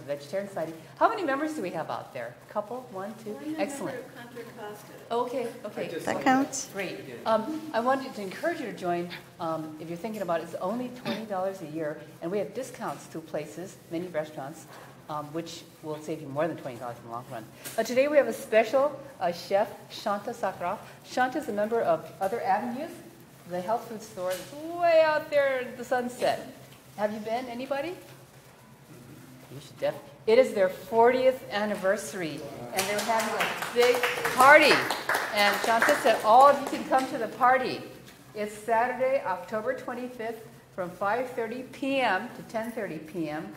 the Vegetarian Society. How many members do we have out there? A couple? One, two? Excellent. Okay, okay. That counts. Great. I wanted to encourage you to join. If you're thinking about it, it's only $20 a year, and we have discounts to places, many restaurants, which will save you more than $20 in the long run. Today we have a special chef, Shanta Sacharoff. Shanta is a member of Other Avenues, the health food store. It's way out there in the sunset. Have you been, anybody? You should definitely. It is their 40th anniversary, and they're having a big party. And Shanta said all of you can come to the party. It's Saturday, October 25th, from 5:30 p.m. to 10:30 p.m.,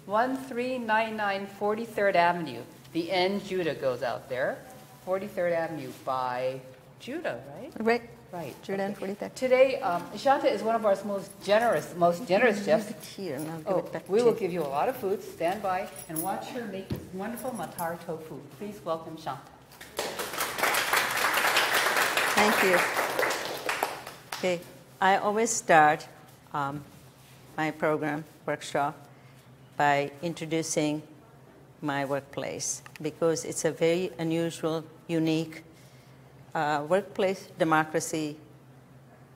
1399 43rd Avenue. The N Judah goes out there. 43rd Avenue by Judah, right? Right. Right. Judah and 43rd. Today, Shanta is one of our most generous chefs. Here, and I'll give it back We to will you. give you a lot of food. Stand by and watch her make this wonderful matar tofu. Please welcome Shanta. Thank you. Okay, I always start my program, workshop, by introducing my workplace because it's a very unusual, unique workplace democracy,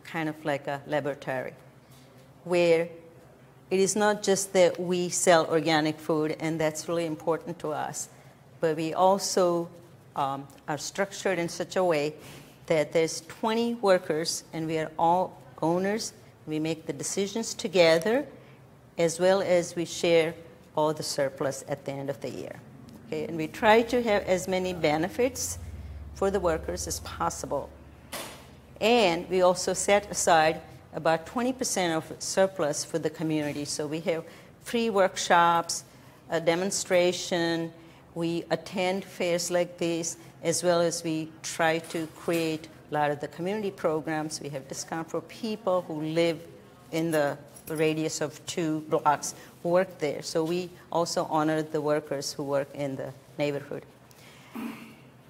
kind of like a laboratory, where it is not just that we sell organic food, and that's really important to us, but we also are structured in such a way that there's 20 workers, and we are all owners. We make the decisions together, as well as we share all the surplus at the end of the year. Okay? And we try to have as many benefits for the workers as possible. And we also set aside about 20% of surplus for the community. So we have free workshops, a demonstration, we attend fairs like this, as well as we try to create a lot of the community programs. We have discount for people who live in the radius of 2 blocks who work there. So we also honor the workers who work in the neighborhood.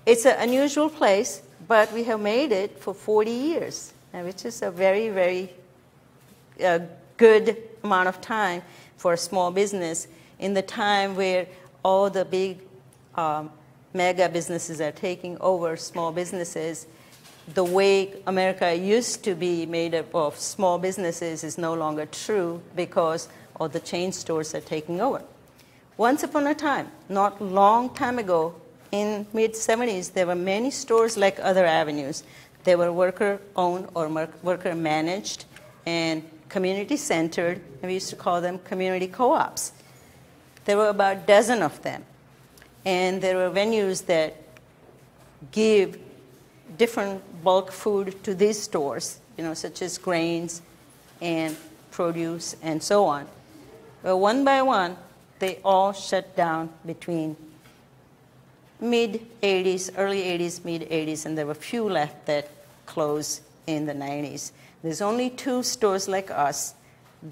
It's an unusual place, but we have made it for 40 years, which is a very, very good amount of time for a small business in the time where all the big mega businesses are taking over small businesses. The way America used to be made up of small businesses is no longer true because all the chain stores are taking over. Once upon a time, not long time ago, in mid-70s, there were many stores like Other Avenues. They were worker-owned or worker-managed and community-centered, and we used to call them community co-ops. There were about a dozen of them. And there were venues that give different bulk food to these stores, such as grains and produce and so on. Well, one by one, they all shut down between mid-'80s, early '80s, mid-'80s, and there were few left that closed in the '90s. There's only 2 stores like us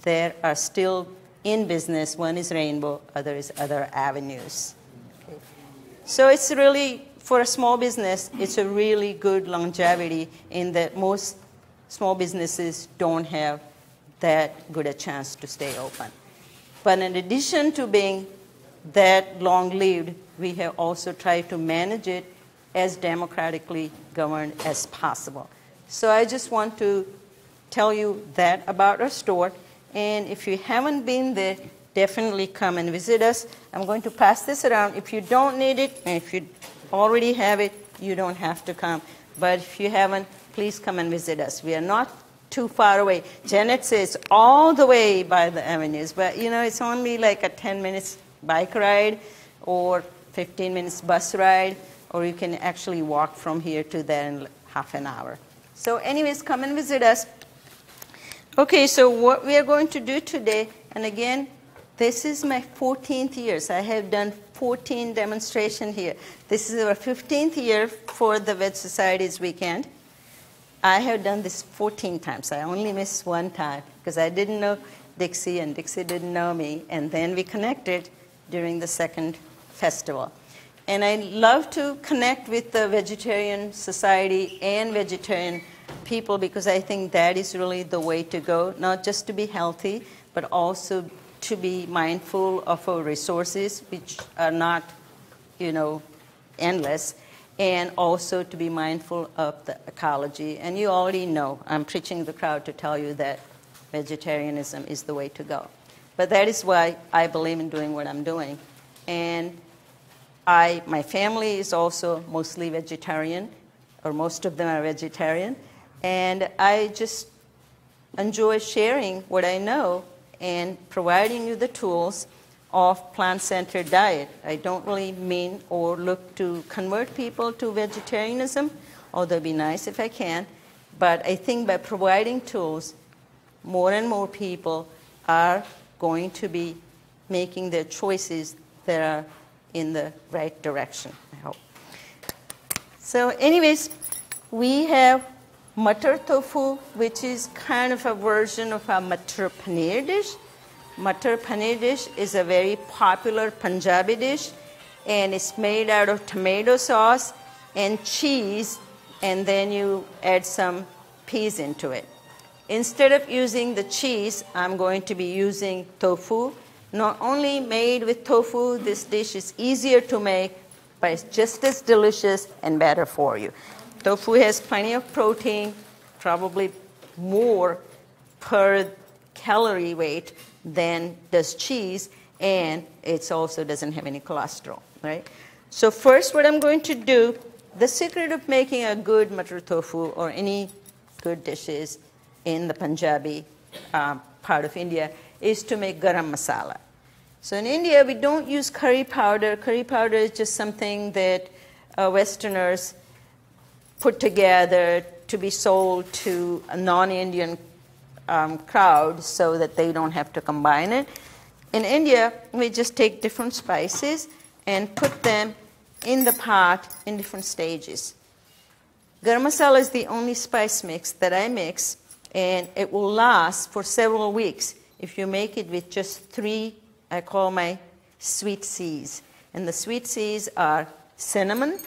that are still in business. One is Rainbow, other is Other Avenues. Okay. So it's really, for a small business, it's a really good longevity in that most small businesses don't have that good a chance to stay open. But in addition to being that long-lived, we have also tried to manage it as democratically governed as possible. So I just want to tell you that about our store. And if you haven't been there, definitely come and visit us. I'm going to pass this around. If you don't need it, and if you already have it, you don't have to come. But if you haven't, please come and visit us. We are not too far away. Janet says all the way by the avenues, but it's only like a 10 minutes bike ride or 15 minutes bus ride, or you can actually walk from here to there in half an hour. So anyways, come and visit us. Okay, so what we are going to do today, and again, this is my 14th year. So I have done 14 demonstrations here. This is our 15th year for the Veg Society's weekend. I have done this 14 times. I only missed one time because I didn't know Dixie and Dixie didn't know me, and then we connected during the second festival. And I love to connect with the Vegetarian Society and vegetarian people because I think that is really the way to go, not just to be healthy, but also to be mindful of our resources, which are not, endless, and also to be mindful of the ecology. And you already know, I'm preaching to the crowd to tell you that vegetarianism is the way to go. But that is why I believe in doing what I'm doing. And my family is also mostly vegetarian, or most of them are vegetarian. And I just enjoy sharing what I know and providing you the tools of plant-centered diet. I don't really mean or look to convert people to vegetarianism, although it'd be nice if I can. But I think by providing tools, more and more people are going to be making their choices that are in the right direction, I hope. So anyways, we have Matar tofu, which is kind of a version of a Matar paneer dish. Matar paneer dish is a very popular Punjabi dish, and it's made out of tomato sauce and cheese, and then you add some peas into it. Instead of using the cheese, I'm going to be using tofu. Not only made with tofu, this dish is easier to make, but it's just as delicious and better for you. Tofu has plenty of protein, probably more per calorie weight than does cheese, and it also doesn't have any cholesterol, right? So first what I'm going to do, the secret of making a good Matar tofu or any good dishes in the Punjabi part of India is to make garam masala. So in India, we don't use curry powder. Curry powder is just something that Westerners put together to be sold to a non-Indian crowd so that they don't have to combine it. In India, we just take different spices and put them in the pot in different stages. Garam masala is the only spice mix that I mix, and it will last for several weeks if you make it with just 3, I call my sweet seeds. And the sweet seeds are cinnamon,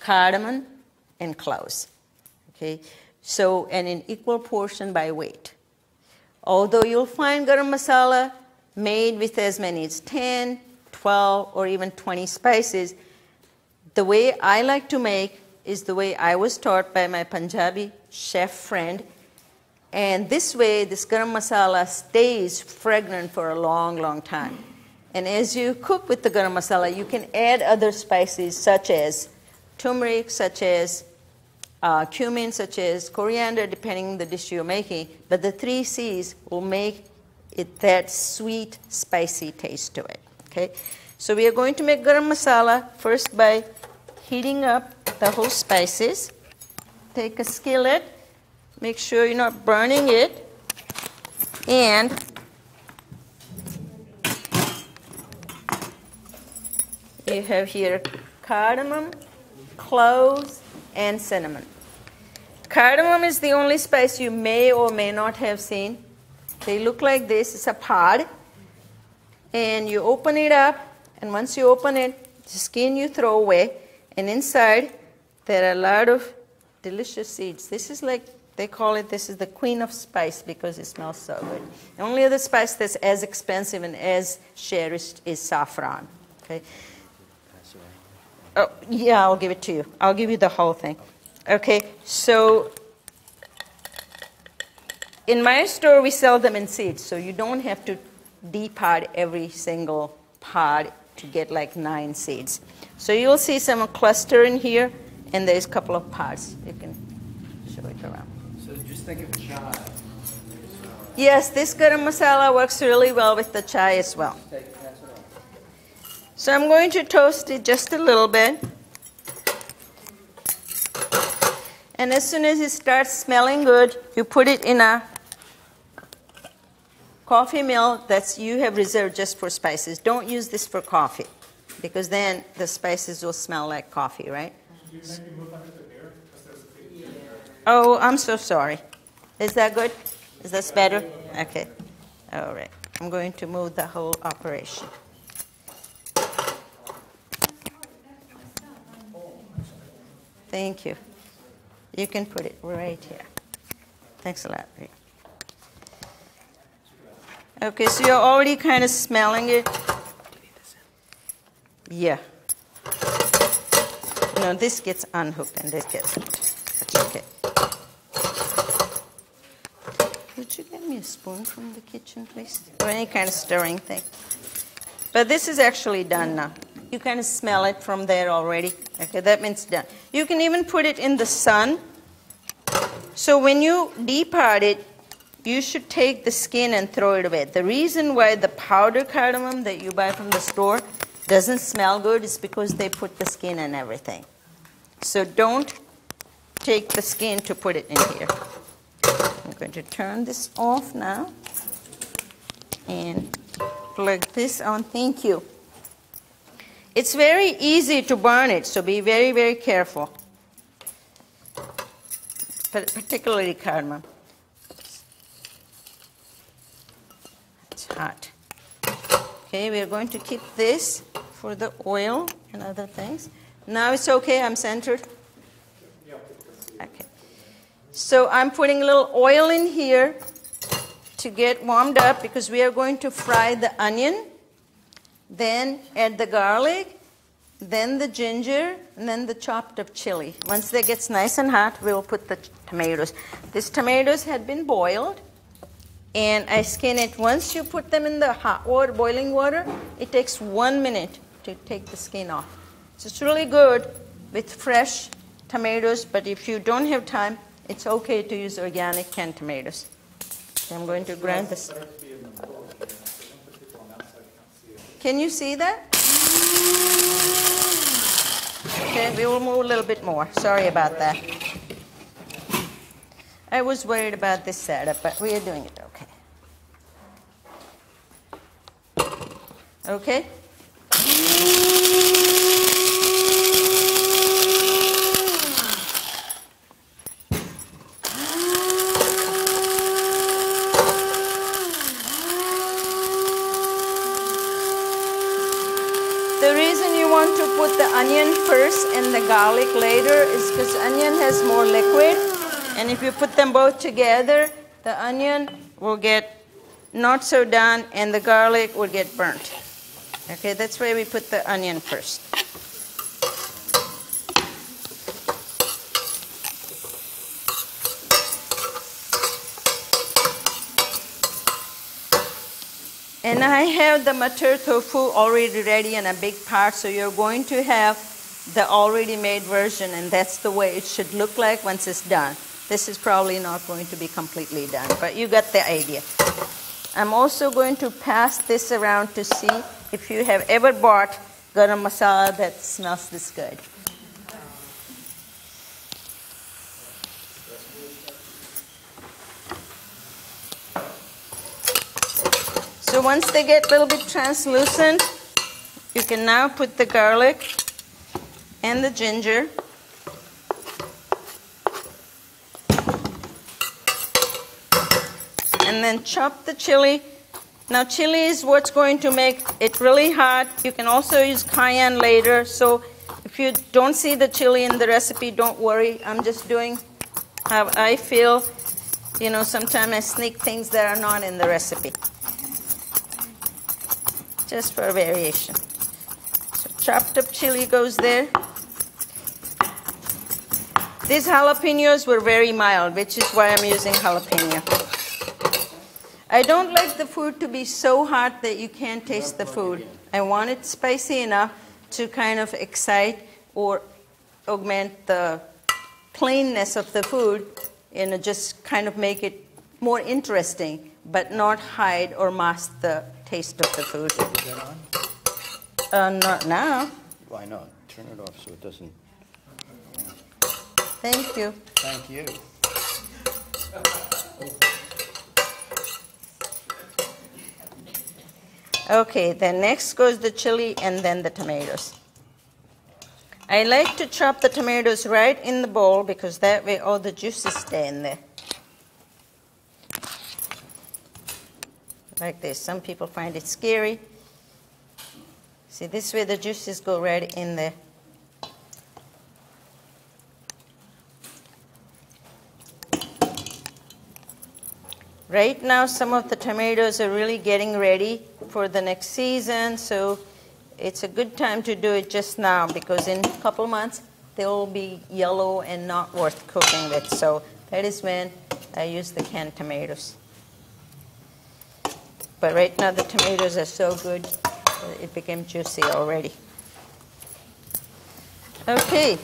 cardamom, and cloves. Okay? So, and in equal portion by weight. Although you'll find garam masala made with as many as 10, 12, or even 20 spices, the way I like to make is the way I was taught by my Punjabi chef friend. And this way, this garam masala stays fragrant for a long, long time. And as you cook with the garam masala, you can add other spices such as turmeric, such as cumin, such as coriander, depending on the dish you're making. But the 3 C's will make it that sweet, spicy taste to it. Okay? So we are going to make garam masala first by heating up the whole spices. Take a skillet. Make sure you're not burning it. And you have here cardamom, cloves, and cinnamon. Cardamom is the only spice you may or may not have seen. They look like this. It's a pod. And you open it up, and once you open it, the skin you throw away, and inside there are a lot of delicious seeds. This is like, they call it, this is the queen of spice because it smells so good. The only other spice that's as expensive and as cherished is saffron. Okay. Oh, yeah, I'll give it to you. I'll give you the whole thing. Okay, so in my store, we sell them in seeds, so you don't have to de-pod every single pod to get like 9 seeds. So you'll see some cluster in here, and there's a couple of pods. You can show it around. So just think of chai. Yes, this garam masala works really well with the chai as well. So I'm going to toast it just a little bit. And as soon as it starts smelling good, you put it in a coffee mill that you have reserved just for spices. Don't use this for coffee, because then the spices will smell like coffee, right? Oh, I'm so sorry. Is that good? Is this better? Okay. All right. I'm going to move the whole operation. Thank you. You can put it right here. Thanks a lot. Okay, so you're already kind of smelling it. Yeah. No, this gets unhooked and this gets hooked. That's okay. Would you get me a spoon from the kitchen, please? Or any kind of stirring thing. But this is actually done now. You kind of smell it from there already. Okay, that means done. You can even put it in the sun. So when you depart it, you should take the skin and throw it away. The reason why the powdered cardamom that you buy from the store doesn't smell good is because they put the skin and everything. So don't take the skin to put it in here. I'm going to turn this off now and plug this on. Thank you. It's very easy to burn it, so be very, very careful. Particularly cardamom. It's hot. Okay, we're going to keep this for the oil and other things. Now it's okay, I'm centered? Okay. So I'm putting a little oil in here to get warmed up because we are going to fry the onion, then add the garlic, then the ginger, and then the chopped up chili. Once that gets nice and hot, we'll put the tomatoes. These tomatoes had been boiled, and I skin it. Once you put them in the hot water, boiling water, it takes 1 minute to take the skin off. So it's really good with fresh tomatoes, but if you don't have time, it's okay to use organic canned tomatoes. So I'm going to grind this. Can you see that? Okay, we will move a little bit more. Sorry about that. I was worried about this setup, but we are doing it okay. Okay? The reason you want to put the onion first and the garlic later is because onion has more liquid, and if you put them both together, the onion will get not so done and the garlic will get burnt. Okay, that's why we put the onion first. And I have the mature tofu already ready in a big pot, so you're going to have the already made version, and that's the way it should look like once it's done. This is probably not going to be completely done, but you got the idea. I'm also going to pass this around to see if you have ever bought garam masala that smells this good. So once they get a little bit translucent, you can now put the garlic and the ginger. And then chop the chili. Now chili is what's going to make it really hot. You can also use cayenne later. So if you don't see the chili in the recipe, don't worry. I'm just doing how I feel. You know, sometimes I sneak things that are not in the recipe. Just for a variation. So chopped up chili goes there. These jalapenos were very mild, which is why I'm using jalapeno. I don't like the food to be so hot that you can't taste the food. I want it spicy enough to kind of excite or augment the plainness of the food and just kind of make it more interesting, but not hide or mask the taste of the food. Is that on? Not now. Why not? Turn it off so it doesn't. Thank you. Thank you. Okay, then next goes the chili and then the tomatoes. I like to chop the tomatoes right in the bowl because that way all the juices stay in there. Like this. Some people find it scary. See, this way the juices go right in there. Right now, some of the tomatoes are really getting ready for the next season, so it's a good time to do it just now because in a couple months, they'll be yellow and not worth cooking with. So that is when I use the canned tomatoes. But right now, the tomatoes are so good, it became juicy already. Okay,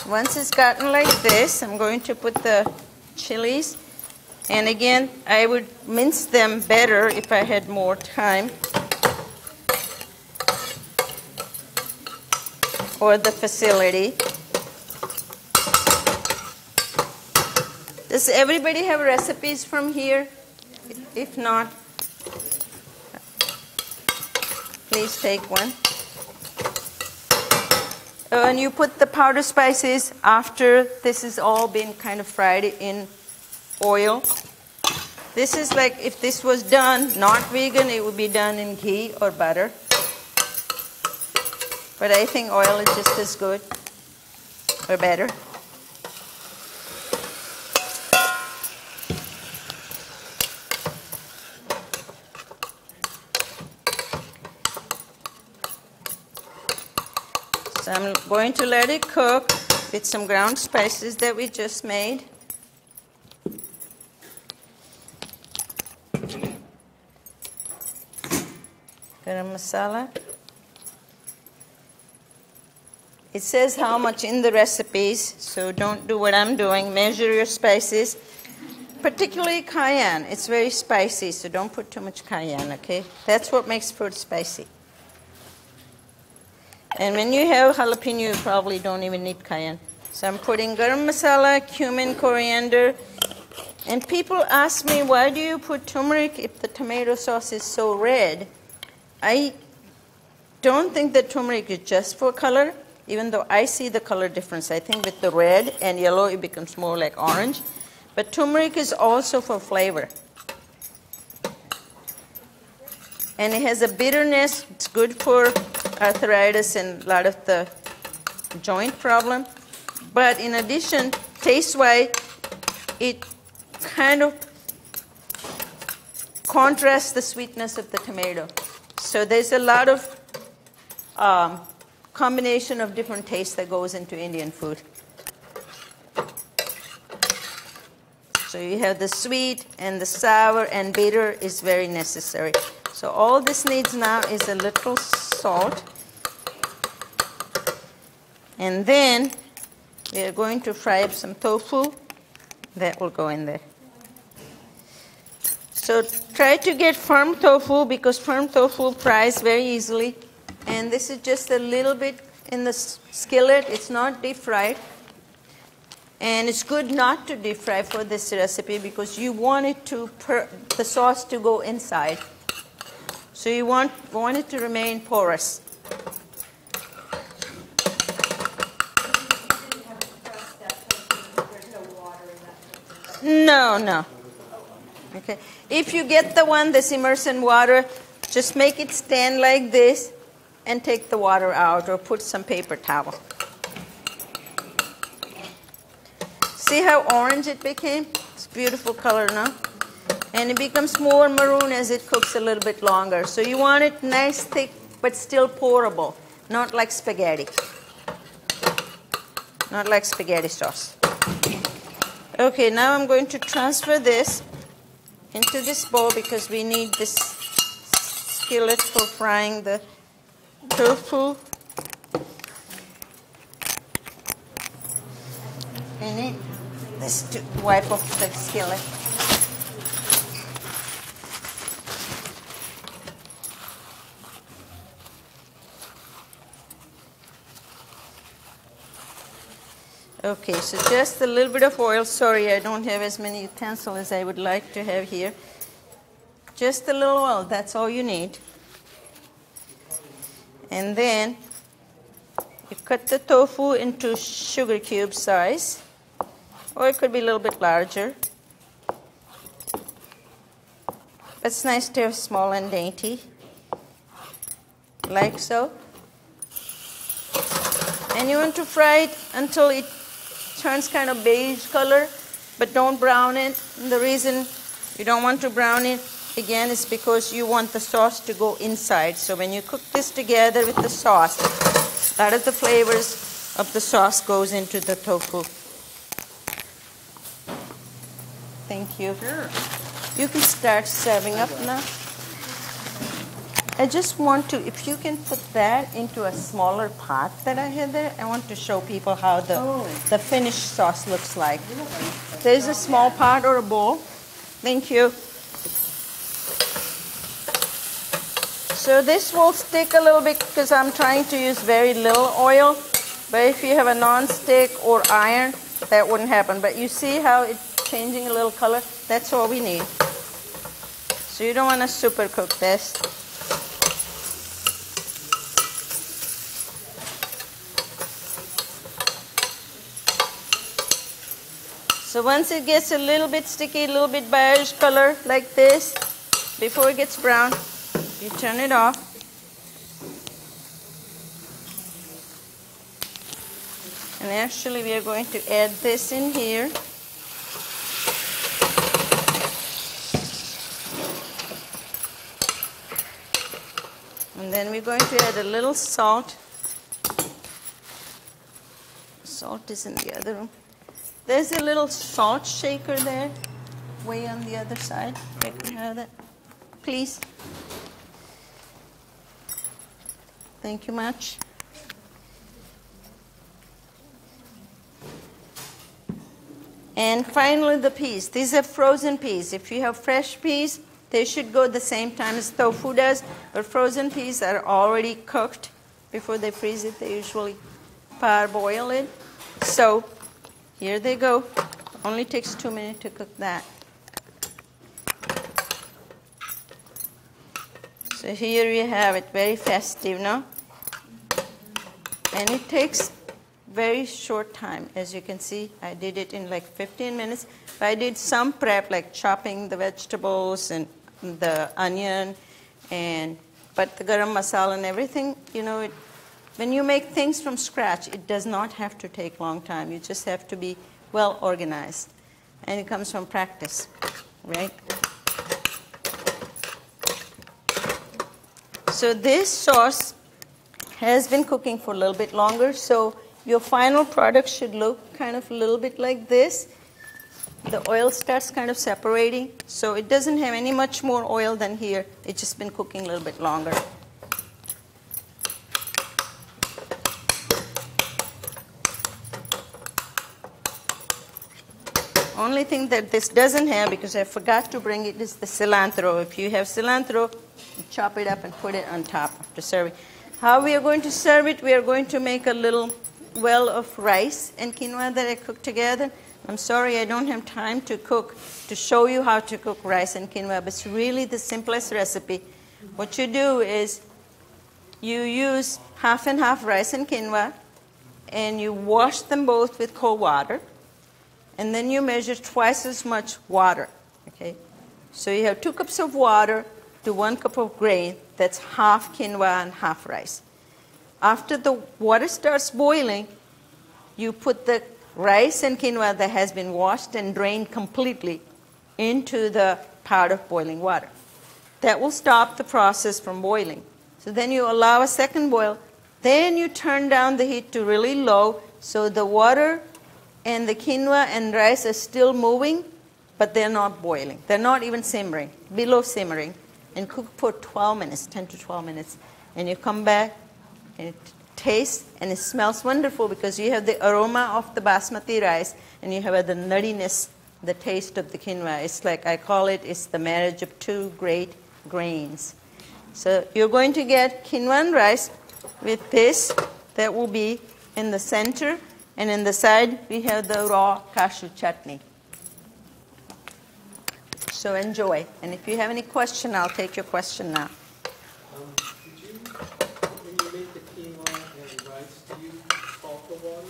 once it's gotten like this, I'm going to put the chilies. And again, I would mince them better if I had more time or the facility. Does everybody have recipes from here? If not, please take one. And you put the powder spices after this has all been kind of fried in oil. This is like if this was done not vegan, it would be done in ghee or butter. But I think oil is just as good or better. So I'm going to let it cook with some ground spices that we just made. Garam masala. It says how much in the recipes, so don't do what I'm doing. Measure your spices, particularly cayenne. It's very spicy, so don't put too much cayenne, okay? That's what makes food spicy. And when you have jalapeno, you probably don't even need cayenne. So I'm putting garam masala, cumin, coriander. And people ask me, why do you put turmeric if the tomato sauce is so red? I don't think that turmeric is just for color, even though I see the color difference. I think with the red and yellow, it becomes more like orange. But turmeric is also for flavor. And it has a bitterness. It's good for arthritis and a lot of the joint problem. But in addition, taste-wise, it kind of contrasts the sweetness of the tomato. So there's a lot of combination of different tastes that goes into Indian food. So you have the sweet and the sour and bitter is very necessary. So all this needs now is a little salt. And then we are going to fry up some tofu. That will go in there. So try to get firm tofu because firm tofu fries very easily. And this is just a little bit in the skillet. It's not deep fried. And it's good not to deep fry for this recipe because you want it to the sauce to go inside. So you want it to remain porous. No. Okay. If you get the one that's immersed in water, just make it stand like this and take the water out or put some paper towel. See how orange it became? It's a beautiful color now. And it becomes more maroon as it cooks a little bit longer. So you want it nice, thick, but still pourable, not like spaghetti. Not like spaghetti sauce. Okay, now I'm going to transfer this into this bowl because we need this skillet for frying the tofu. I need this to wipe off the skillet. Okay, so just a little bit of oil. Sorry, I don't have as many utensils as I would like to have here. Just a little oil, that's all you need. And then you cut the tofu into sugar cube size, or it could be a little bit larger. It's nice to have small and dainty, like so. And you want to fry it until it turns kind of beige color, but don't brown it. And the reason You don't want to brown it. Again, it's because you want the sauce to go inside. So when you cook this together with the sauce, a lot of the flavors of the sauce goes into the tofu. Thank you. Sure. You can start serving up now. I just want to, if you can put that into a smaller pot that I had there, I want to show people how the finished sauce looks like. There's a small pot or a bowl. Thank you. So this will stick a little bit because I'm trying to use very little oil. But if you have a non-stick or iron, that wouldn't happen. But you see how it's changing a little color? That's all we need. So you don't want to super cook this. So once it gets a little bit sticky, a little bit beige color like this, before it gets brown, you turn it off. And actually we are going to add this in here. And then we're going to add a little salt. Salt is in the other room. There's a little salt shaker there, way on the other side. I can have that, please. Thank you much. And finally, the peas. These are frozen peas. If you have fresh peas, they should go the same time as tofu does. But frozen peas are already cooked before they freeze it. They usually parboil it. So here they go. Only takes 2 minutes to cook that. So here you have it, very festive, no? And it takes very short time. As you can see, I did it in like 15 minutes. But I did some prep, like chopping the vegetables and the onion, but the garam masala and everything, you know, when you make things from scratch, it does not have to take a long time. You just have to be well organized. And it comes from practice, right? So this sauce has been cooking for a little bit longer, so your final product should look kind of a little bit like this. The oil starts kind of separating, so it doesn't have any much more oil than here. It's just been cooking a little bit longer. Only thing that this doesn't have, because I forgot to bring it, is the cilantro. If you have cilantro, chop it up and put it on top after serving. How we are going to serve it, we are going to make a little well of rice and quinoa that I cooked together. I'm sorry I don't have time to show you how to cook rice and quinoa, but it's really the simplest recipe. What you do is you use half and half rice and quinoa, and you wash them both with cold water, and then you measure twice as much water. Okay? So you have 2 cups of water to 1 cup of grain. That's half quinoa and half rice. After the water starts boiling, you put the rice and quinoa that has been washed and drained completely into the pot of boiling water. That will stop the process from boiling. So then you allow a second boil. Then you turn down the heat to really low, so the water and the quinoa and rice are still moving, but they're not boiling. They're not even simmering, below simmering. And cook for 12 minutes, 10 to 12 minutes. And you come back, and it tastes and it smells wonderful because you have the aroma of the basmati rice and you have the nuttiness, the taste of the quinoa. It's like, I call it, it's the marriage of 2 great grains. So you're going to get quinoa and rice with this. That will be in the center. And in the side, we have the raw cashew chutney. So enjoy. And if you have any question, I'll take your question now. When you make the quinoa and rice, do you salt the water?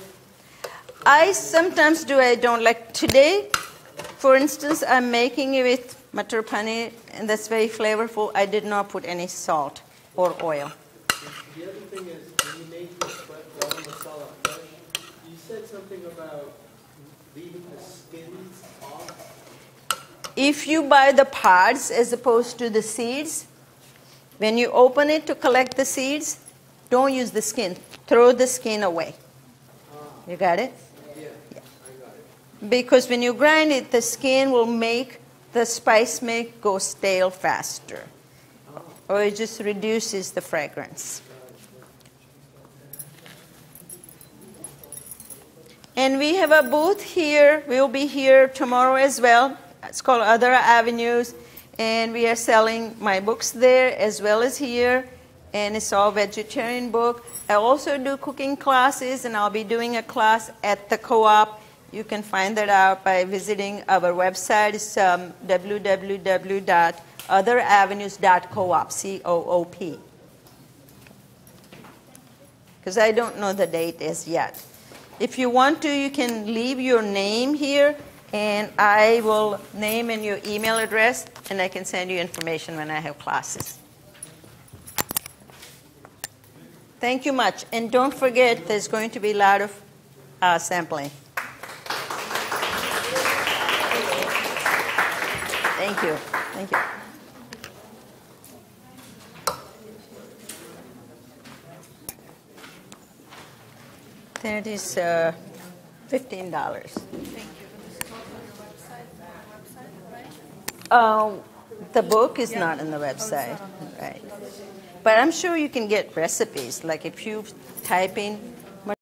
I sometimes do, I don't. Like today, for instance, I'm making it with matar paneer, and that's very flavorful. I did not put any salt or oil. The other thing is, when you make the garam masala fresh, you said something about leaving the skins off. If you buy the pods as opposed to the seeds, when you open it to collect the seeds, don't use the skin. Throw the skin away. You got it? Yeah, Yeah. I got it. Because when you grind it, the skin will make the spice mix go stale faster. Or it just reduces the fragrance. And we have a booth here. We'll be here tomorrow as well. It's called Other Avenues. And we are selling my books there as well as here. And it's all vegetarian book. I also do cooking classes, and I'll be doing a class at the co-op. You can find that out by visiting our website. It's www.otheravenues.coop, C-O-O-P. Because I don't know the date as yet. If you want to, you can leave your name here, and I will name and your email address, and I can send you information when I have classes. Thank you much. And don't forget, there's going to be a lot of sampling. Thank you. Thank you. That is $15. The book is not on the website, right? But I'm sure you can get recipes. Like if you type in